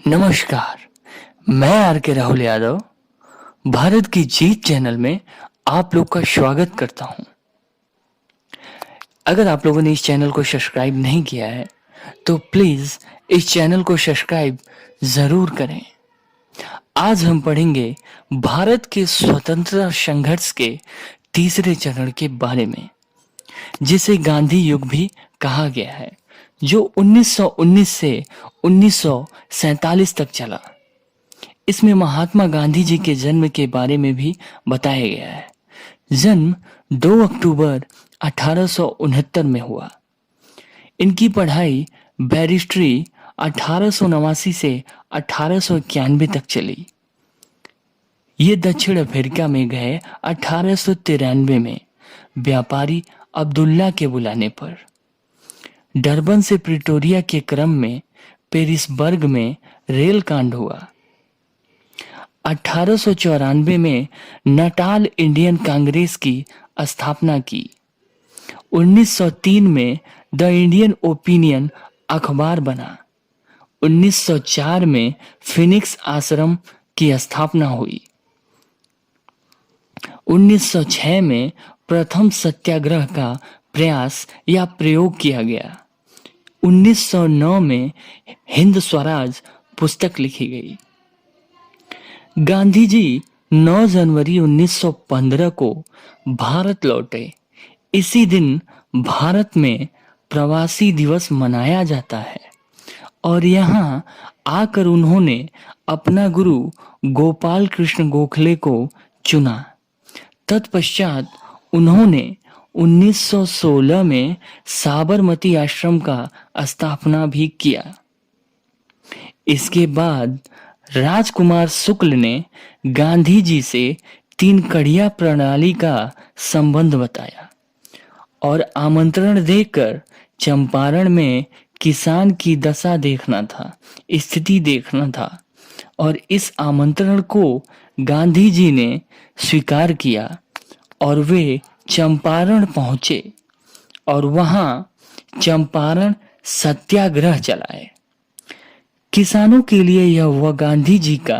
नमस्कार। मैं आर के राहुल यादव भारत की जीत चैनल में आप लोग का स्वागत करता हूं। अगर आप लोगों ने इस चैनल को सब्सक्राइब नहीं किया है तो प्लीज इस चैनल को सब्सक्राइब जरूर करें। आज हम पढ़ेंगे भारत के स्वतंत्रता संघर्ष के तीसरे चरण के बारे में, जिसे गांधी युग भी कहा गया है, जो 1919 से 1947 तक चला। इसमें महात्मा गांधी जी के जन्म के बारे में भी बताया गया है। जन्म 2 अक्टूबर 1869 में हुआ। इनकी पढ़ाई बैरिस्ट्री 1889 से 1891 तक चली। ये दक्षिण अफ्रीका में गए 1893 में व्यापारी अब्दुल्ला के बुलाने पर। डरबन से प्रिटोरिया के क्रम में पेरिसबर्ग में रेल कांड हुआ। 1894 में नटाल इंडियन कांग्रेस की स्थापना की। 1903 में द इंडियन ओपिनियन अखबार बना। 1904 में फिनिक्स आश्रम की स्थापना हुई। 1906 में प्रथम सत्याग्रह का प्रयास या प्रयोग किया गया। 1909 में हिंद स्वराज पुस्तक लिखी गई। गांधी जी 9 जनवरी 1915 को भारत लौटे। इसी दिन भारत में प्रवासी दिवस मनाया जाता है और यहाँ आकर उन्होंने अपना गुरु गोपाल कृष्ण गोखले को चुना। तत्पश्चात उन्होंने 1916 में साबरमती आश्रम का स्थापना भी किया। इसके बाद राजकुमार शुक्ल ने गांधी जी से 3 कड़िया प्रणाली का संबंध बताया और आमंत्रण देकर चंपारण में किसान की दशा देखना था, स्थिति देखना था, और इस आमंत्रण को गांधी जी ने स्वीकार किया और वे चंपारण पहुंचे और वहां चंपारण सत्याग्रह चलाए। किसानों के लिए यह वह गांधी जी का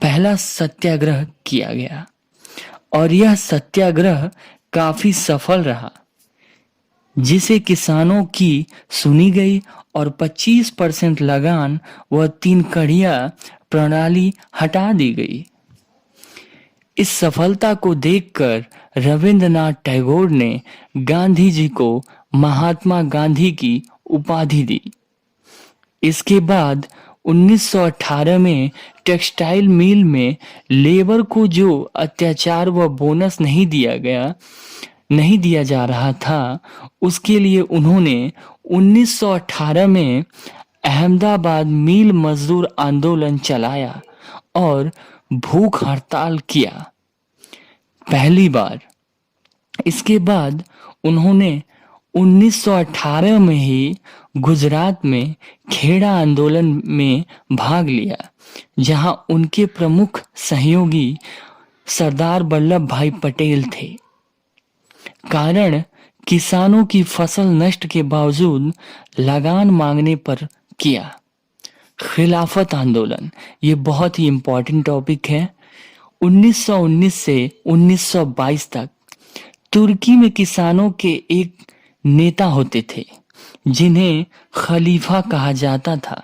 पहला सत्याग्रह किया गया और यह सत्याग्रह काफी सफल रहा, जिसे किसानों की सुनी गई और 25% लगान व 3 कड़िया प्रणाली हटा दी गई। इस सफलता को देखकर रविंद्रनाथ टैगोर ने गांधी जी को महात्मा गांधी की उपाधि दी। इसके बाद 1918 में टेक्सटाइल मिल में लेबर को जो अत्याचार व बोनस नहीं दिया जा रहा था, उसके लिए उन्होंने 1918 में अहमदाबाद मिल मजदूर आंदोलन चलाया और भूख हड़ताल किया पहली बार। इसके बाद उन्होंने 1918 में ही गुजरात में खेड़ा आंदोलन में भाग लिया, जहां उनके प्रमुख सहयोगी सरदार वल्लभ भाई पटेल थे। कारण किसानों की फसल नष्ट के बावजूद लगान मांगने पर किया। खिलाफत आंदोलन, ये बहुत ही इम्पोर्टेंट टॉपिक है। 1919 से 1922 तक तुर्की में किसानों के एक नेता होते थे जिन्हें खलीफा कहा जाता था।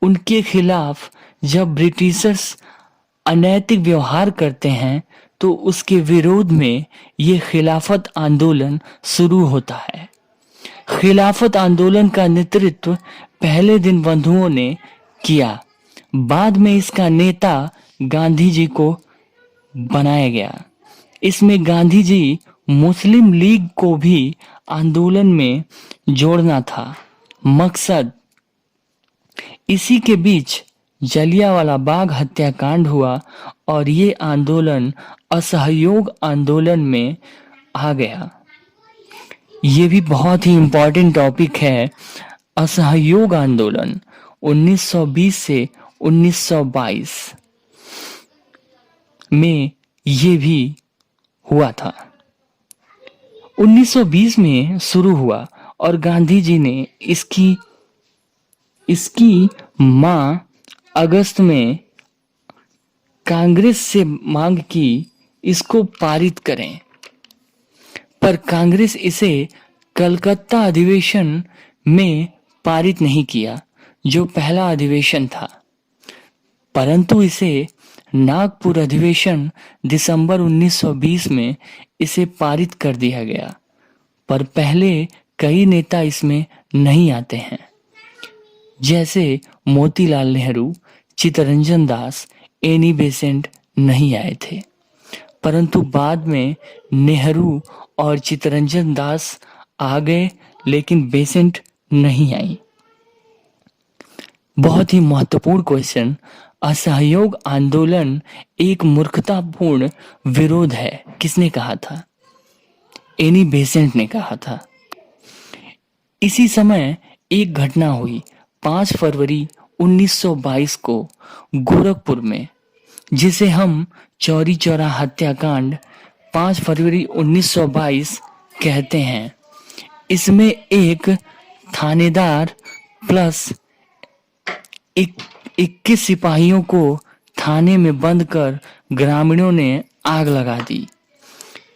उनके खिलाफ जब ब्रिटिशर्स अनैतिक व्यवहार करते हैं तो उसके विरोध में ये खिलाफत आंदोलन शुरू होता है। खिलाफत आंदोलन का नेतृत्व पहले दिन बंधुओं ने किया। बाद में इसका नेता गांधी जी को बनाया गया। इसमें गांधी जी मुस्लिम लीग को भी आंदोलन में जोड़ना था। मकसद, इसी के बीच जलियांवाला बाग हत्याकांड हुआ और ये आंदोलन असहयोग आंदोलन में आ गया। ये भी बहुत ही इम्पोर्टेंट टॉपिक है। असहयोग आंदोलन 1920 से 1922 में ये भी हुआ था। 1920 में शुरू हुआ और गांधी जी ने इसकी मां अगस्त में कांग्रेस से मांग की इसको पारित करें, पर कांग्रेस इसे कलकत्ता अधिवेशन में पारित नहीं किया, जो पहला अधिवेशन था, परंतु इसे नागपुर अधिवेशन दिसंबर 1920 में इसे पारित कर दिया गया। पर पहले कई नेता इसमें नहीं आते हैं, जैसे मोतीलाल नेहरू, चित्तरंजन दास, एनी बेसेंट नहीं आए थे, परंतु बाद में नेहरू और चित्तरंजन दास आ गए, लेकिन बेसेंट नहीं आई। बहुत ही महत्वपूर्ण क्वेश्चन, असहयोग आंदोलन एक मूर्खतापूर्ण विरोध है, किसने कहा था? एनी बेसेंट ने कहा था। इसी समय एक घटना हुई 5 फरवरी 1922 को गोरखपुर में, जिसे हम चौरी चौरा हत्याकांड 5 फरवरी 1922 कहते हैं। इसमें एक थानेदार प्लस 21 सिपाहियों को थाने में बंद कर ग्रामीणों ने आग लगा दी।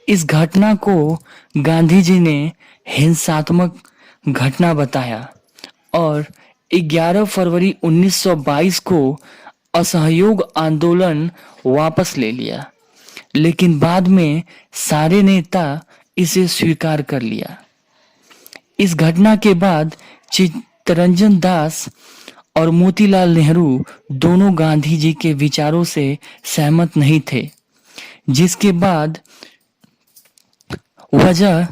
इस घटना को गांधी जी ने हिंसात्मक घटना बताया और 11 फरवरी 1922 को असहयोग आंदोलन वापस ले लिया, लेकिन बाद में सारे नेता इसे स्वीकार कर लिया। इस घटना के बाद चित्तरंजन दास और मोतीलाल नेहरू दोनों गांधी जी के विचारों से सहमत नहीं थे, जिसके बाद वजह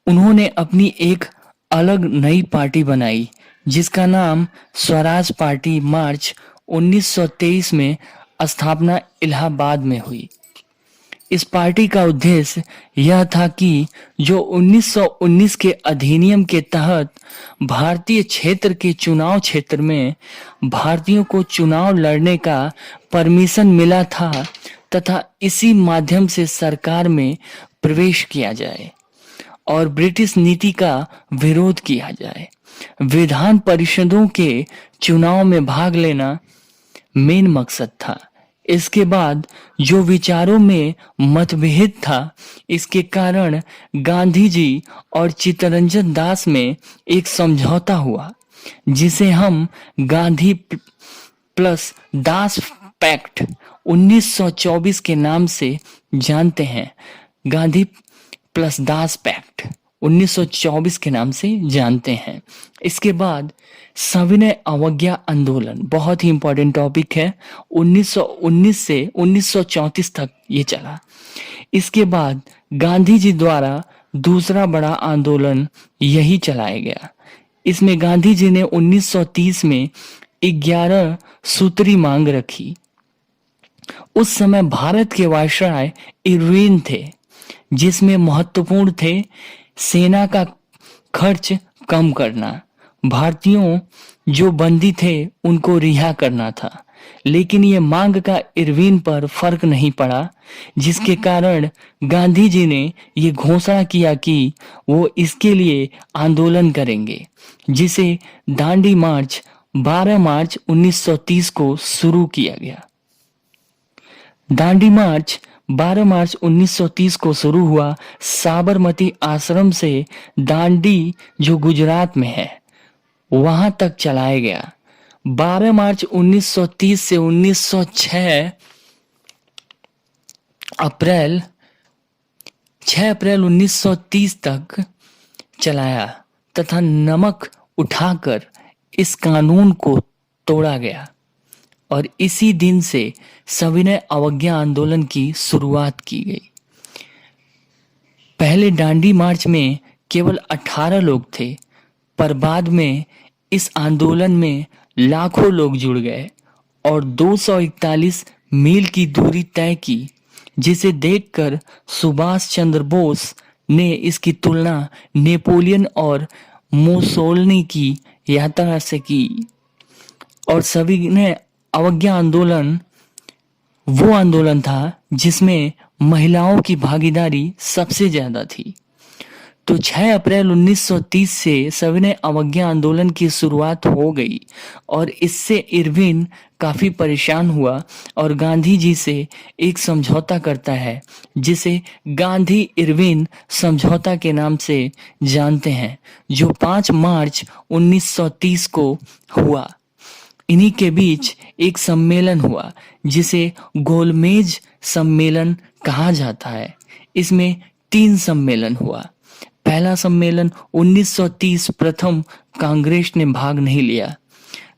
उन्होंने अपनी एक अलग नई पार्टी बनाई, जिसका नाम स्वराज पार्टी मार्च 1923 में स्थापना इलाहाबाद में हुई। इस पार्टी का उद्देश्य यह था कि जो 1919 के अधिनियम के तहत भारतीय क्षेत्र के चुनाव क्षेत्र में भारतीयों को चुनाव लड़ने का परमिशन मिला था तथा इसी माध्यम से सरकार में प्रवेश किया जाए और ब्रिटिश नीति का विरोध किया जाए। विधान परिषदों के चुनाव में भाग लेना मेन मकसद था। इसके बाद जो विचारों में मतभेद था, इसके कारण गांधी जी और चित्तरंजन दास में एक समझौता हुआ, जिसे हम गांधी प्लस दास पैक्ट 1924 के नाम से जानते हैं। गांधी प्लस दास पैक्ट 1924 के नाम से जानते हैं। इसके बाद सविनय अवज्ञा आंदोलन बहुत ही इंपॉर्टेंट टॉपिक है। 1919 से 1934 तक ये चला। इसके बाद गांधी जी द्वारा दूसरा बड़ा आंदोलन यही चलाया गया। इसमें गांधी जी ने 1930 में 11 सूत्री मांग रखी। उस समय भारत के वायसराय इरविन थे, जिसमें महत्वपूर्ण थे सेना का खर्च कम करना, भारतीयों जो बंदी थे उनको रिहा करना था। लेकिन ये मांग का इरविन पर फर्क नहीं पड़ा, जिसके कारण गांधी जी ने ये घोषणा किया कि वो इसके लिए आंदोलन करेंगे, जिसे दांडी मार्च 12 मार्च 1930 को शुरू किया गया। दांडी मार्च 12 मार्च 1930 को शुरू हुआ। साबरमती आश्रम से दांडी जो गुजरात में है वहां तक चलाया गया। 12 मार्च 1930 से 1906 अप्रैल 1930 तक चलाया तथा नमक उठाकर इस कानून को तोड़ा गया और इसी दिन से सविनय अवज्ञा आंदोलन की शुरुआत की गई। पहले दांडी मार्च में केवल 18 लोग थे, पर बाद में इस आंदोलन में लाखों लोग जुड़ गए और 241 मील की दूरी तय की, जिसे देखकर सुभाष चंद्र बोस ने इसकी तुलना नेपोलियन और मुसोलिनी की यात्रा से की। और सविनय अवज्ञा आंदोलन वो आंदोलन था जिसमें महिलाओं की भागीदारी सबसे ज्यादा थी। तो 6 अप्रैल 1930 से सविनय अवज्ञा आंदोलन की शुरुआत हो गई और इससे इरविन काफी परेशान हुआ और गांधी जी से एक समझौता करता है जिसे गांधी इरविन समझौता के नाम से जानते हैं, जो 5 मार्च 1930 को हुआ। इन्हीं के बीच एक सम्मेलन हुआ जिसे गोलमेज सम्मेलन कहा जाता है। इसमें 3 सम्मेलन हुआ। पहला सम्मेलन 1930, प्रथम कांग्रेस ने भाग नहीं लिया।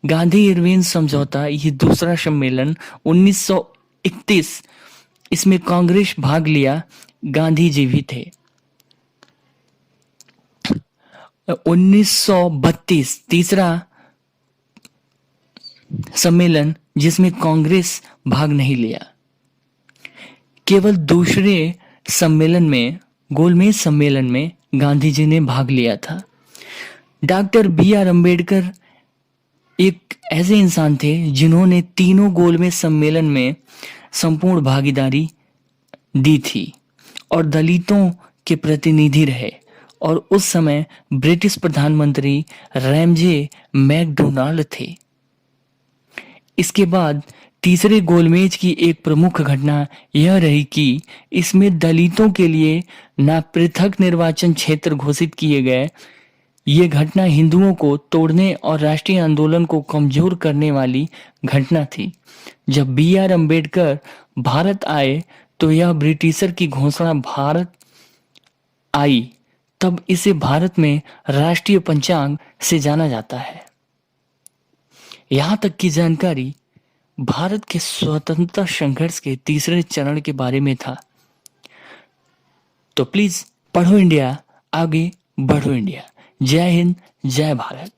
गांधी इरविन समझौता, ये दूसरा सम्मेलन 1931, इसमें कांग्रेस भाग लिया, गांधी जी भी थे। 1932 तीसरा सम्मेलन जिसमें कांग्रेस भाग नहीं लिया। केवल दूसरे सम्मेलन में, गोलमेज सम्मेलन में गांधी जी ने भाग लिया था। डॉक्टर बी आर अम्बेडकर एक ऐसे इंसान थे जिन्होंने तीनों गोलमेज सम्मेलन में संपूर्ण भागीदारी दी थी और दलितों के प्रतिनिधि रहे, और उस समय ब्रिटिश प्रधानमंत्री रैमजे मैकडोनाल्ड थे। इसके बाद तीसरे गोलमेज की एक प्रमुख घटना यह रही कि इसमें दलितों के लिए न पृथक निर्वाचन क्षेत्र घोषित किए गए। ये घटना हिंदुओं को तोड़ने और राष्ट्रीय आंदोलन को कमजोर करने वाली घटना थी। जब बी आर अम्बेडकर भारत आए तो यह ब्रिटिशर की घोषणा भारत आई, तब इसे भारत में राष्ट्रीय पंचांग से जाना जाता है। यहाँ तक की जानकारी भारत के स्वतंत्रता संघर्ष के तीसरे चरण के बारे में था। तो प्लीज पढ़ो इंडिया, आगे बढ़ो इंडिया। जय हिंद, जय भारत।